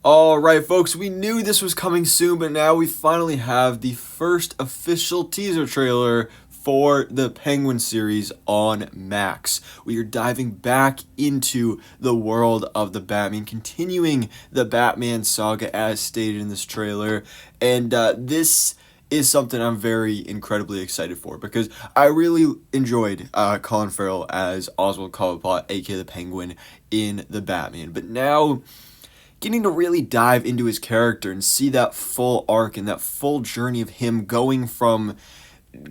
Alright, folks, we knew this was coming soon, but now we finally have the first official teaser trailer for the Penguin series on Max. We are diving back into the world of the Batman, continuing the Batman saga as stated in this trailer, and this is something I'm very incredibly excited for because I really enjoyed Colin Farrell as Oswald Cobblepot, aka the Penguin, in the Batman, but now getting to really dive into his character and see that full arc and that full journey of him going from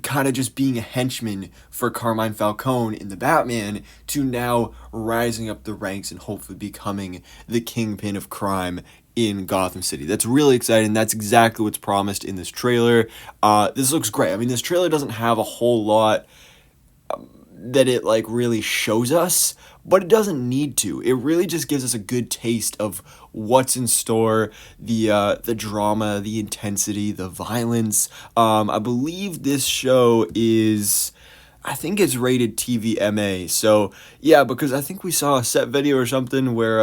kind of just being a henchman for Carmine Falcone in the Batman to now rising up the ranks and hopefully becoming the kingpin of crime in Gotham City. That's really exciting. That's exactly what's promised in this trailer. This looks great. I mean, this trailer doesn't have a whole lot that it really shows us, but it doesn't need to. It really just gives us a good taste of what's in store, the drama, the intensity, the violence. I believe this show is, I think it's rated TVMA. So yeah, because I think we saw a set video or something where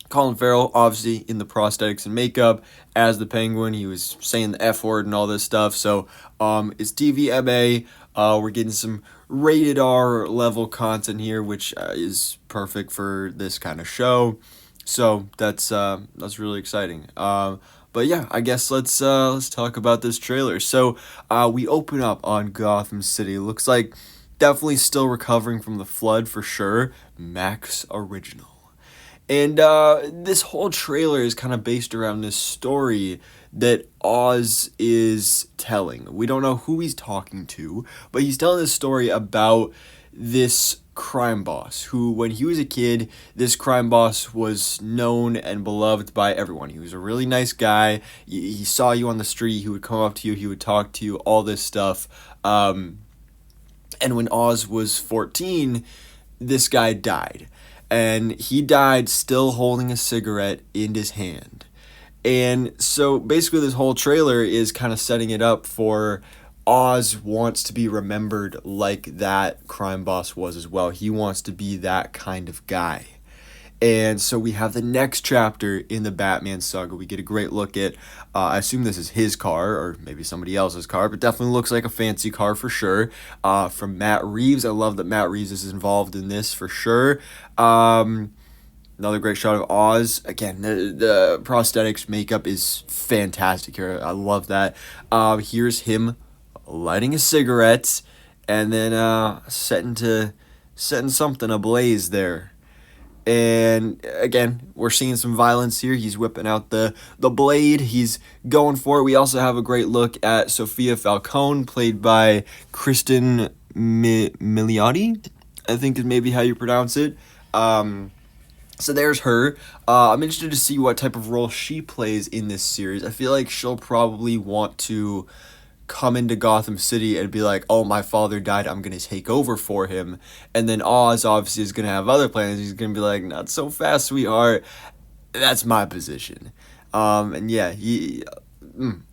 Colin Farrell, obviously in the prosthetics and makeup as the Penguin, he was saying the F word and all this stuff. So it's TVMA. We're getting some rated R level content here, which is perfect for this kind of show. So that's really exciting. But yeah, I guess let's talk about this trailer. So we open up on Gotham City. Looks like definitely still recovering from the flood for sure. Max Original. And this whole trailer is kind of based around this story that Oz is telling. We don't know who he's talking to, but he's telling this story about this crime boss who, when he was a kid, this crime boss was known and beloved by everyone. He was a really nice guy. He saw you on the street. He would come up to you. He would talk to you, all this stuff. And when Oz was 14, this guy died. And he died still holding a cigarette in his hand. And so basically this whole trailer is kind of setting it up for Oz wants to be remembered like that crime boss was as well. He wants to be that kind of guy. And so we have the next chapter in the Batman saga. We get a great look at, I assume this is his car or maybe somebody else's car, but definitely looks like a fancy car for sure. From Matt Reeves. I love that Matt Reeves is involved in this for sure. Another great shot of Oz. Again, the prosthetics makeup is fantastic here. I love that. Here's him lighting a cigarette and then setting something ablaze there. And again, we're seeing some violence here. He's whipping out the blade. He's going for it. We also have a great look at Sophia Falcone, played by Kristen Milioti, I think is maybe how you pronounce it. So there's her. I'm interested to see what type of role she plays in this series. I feel like she'll probably want to come into Gotham City and be like, oh, my father died, I'm going to take over for him. And then Oz obviously is going to have other plans. He's going to be like, not so fast, sweetheart. That's my position. And yeah, he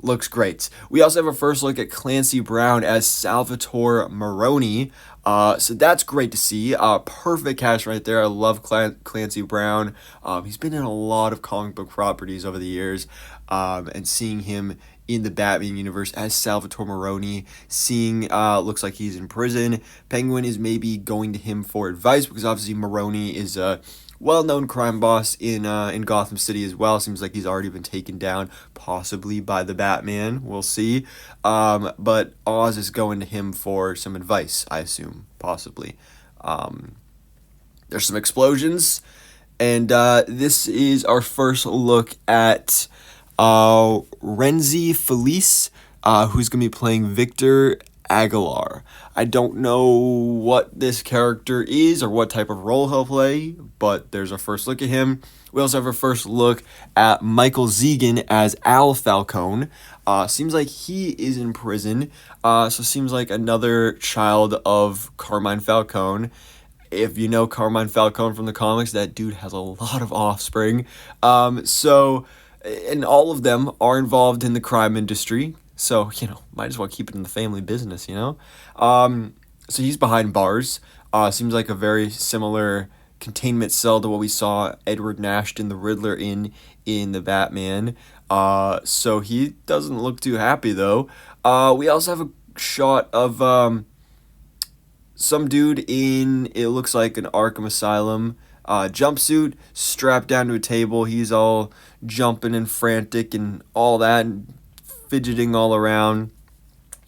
looks great. We also have a first look at Clancy Brown as Salvatore Maroni. So that's great to see. Perfect cast right there. I love Clancy Brown. He's been in a lot of comic book properties over the years. And seeing him in the Batman universe as Salvatore Maroni, looks like he's in prison. Penguin is maybe going to him for advice because obviously Maroni is a well-known crime boss in Gotham City as well. Seems like he's already been taken down, possibly by the Batman. We'll see. But Oz is going to him for some advice, I assume, possibly. There's some explosions, and this is our first look at Renzi Felice, who's going to be playing Victor Aguilar. I don't know what this character is or what type of role he'll play, but there's our first look at him. We also have our first look at Michael Zegan as Al Falcone. Seems like he is in prison, so seems like another child of Carmine Falcone. If you know Carmine Falcone from the comics, that dude has a lot of offspring. And all of them are involved in the crime industry. So, might as well keep it in the family business, So he's behind bars. Seems like a very similar containment cell to what we saw Edward Nashton, the Riddler, in the Batman. So he doesn't look too happy, though. We also have a shot of some dude in, it looks like an Arkham Asylum jumpsuit, strapped down to a table. He's all jumping and frantic and all that, and fidgeting all around.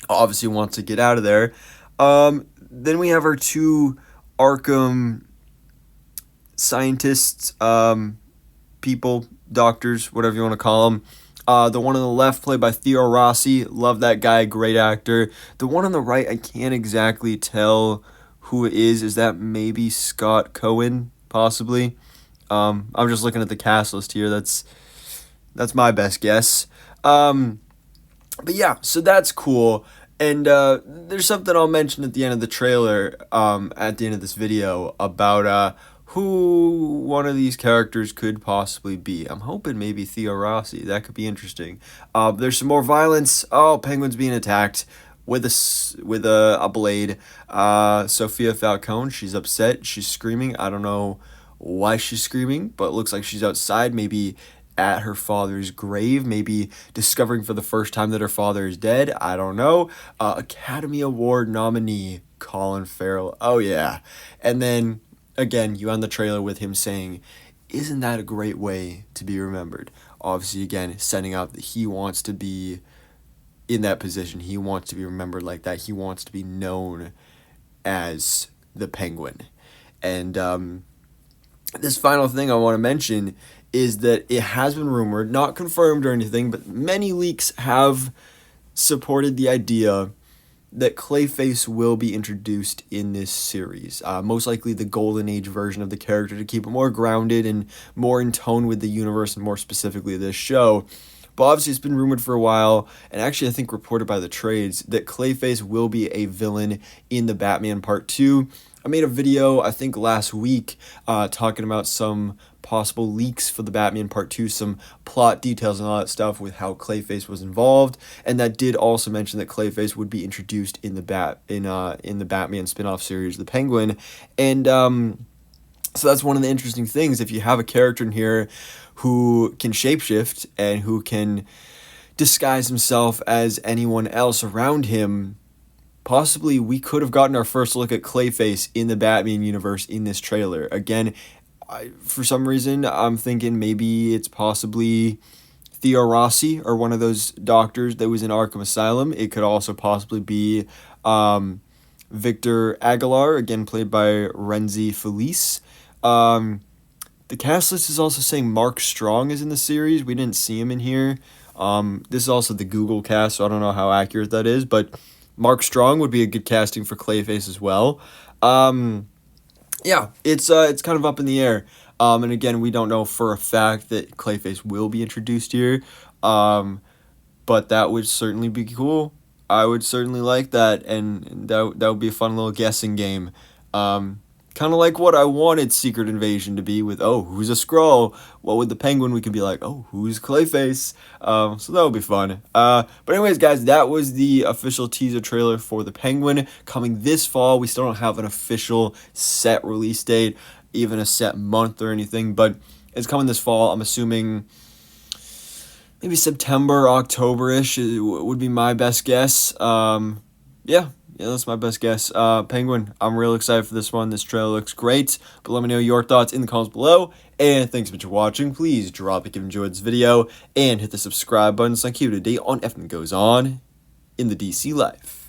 Obviously wants to get out of there. Then we have our two Arkham scientists, people, doctors, whatever you want to call them. The one on the left, played by Theo Rossi. Love that guy, great actor. The one on the right, I can't exactly tell who it is. Is that maybe Scott Cohen, possibly? I'm just looking at the cast list here. That's my best guess. But yeah, so that's cool. And there's something I'll mention at the end of the trailer, at the end of this video, about who one of these characters could possibly be. I'm hoping maybe Theo Rossi. That could be interesting. There's some more violence. Oh, Penguin's being attacked with a blade. Sophia Falcone, she's upset. She's screaming. I don't know why she's screaming, but it looks like she's outside, maybe at her father's grave, maybe discovering for the first time that her father is dead. I don't know. Academy Award nominee Colin Farrell. Oh yeah. And then again, you end the trailer with him saying, "Isn't that a great way to be remembered?" Obviously, again, sending out that he wants to be in that position. He wants to be remembered like that. He wants to be known as the Penguin. And this final thing I want to mention is that it has been rumored, not confirmed or anything, but many leaks have supported the idea that Clayface will be introduced in this series. Most likely the Golden Age version of the character, to keep it more grounded and more in tone with the universe, and more specifically this show. But obviously it's been rumored for a while, and actually I think reported by the trades, that Clayface will be a villain in the Batman Part 2. I made a video, I think last week, talking about some possible leaks for the Batman Part 2, some plot details and all that stuff with how Clayface was involved, and that did also mention that Clayface would be introduced in the Batman spin-off series, The Penguin. And so that's one of the interesting things. If you have a character in here who can shapeshift and who can disguise himself as anyone else around him, possibly we could have gotten our first look at Clayface in the Batman universe in this trailer. Again, for some reason, I'm thinking maybe it's possibly Theo Rossi or one of those doctors that was in Arkham Asylum. It could also possibly be Victor Aguilar, again played by Renzi Felice. The cast list is also saying Mark Strong is in the series. We didn't see him in here. This is also the Google cast, so I don't know how accurate that is, but Mark Strong would be a good casting for Clayface as well. Yeah, it's kind of up in the air. And again, we don't know for a fact that Clayface will be introduced here. But that would certainly be cool. I would certainly like that, and that would be a fun little guessing game. Kind of like what I wanted Secret Invasion to be, with, oh, who's a Skrull? Well, with the Penguin, we could be like, oh, who's Clayface? So that would be fun. But anyways, guys, that was the official teaser trailer for the Penguin coming this fall. We still don't have an official set release date, even a set month or anything, but it's coming this fall. I'm assuming maybe September, October-ish would be my best guess. Yeah, that's my best guess. Penguin, I'm real excited for this one. This trailer looks great. But let me know your thoughts in the comments below. And thanks so much for watching. Please drop a like if you enjoyed this video. And hit the subscribe button so I keep you up to date on everything that goes on in the DC life.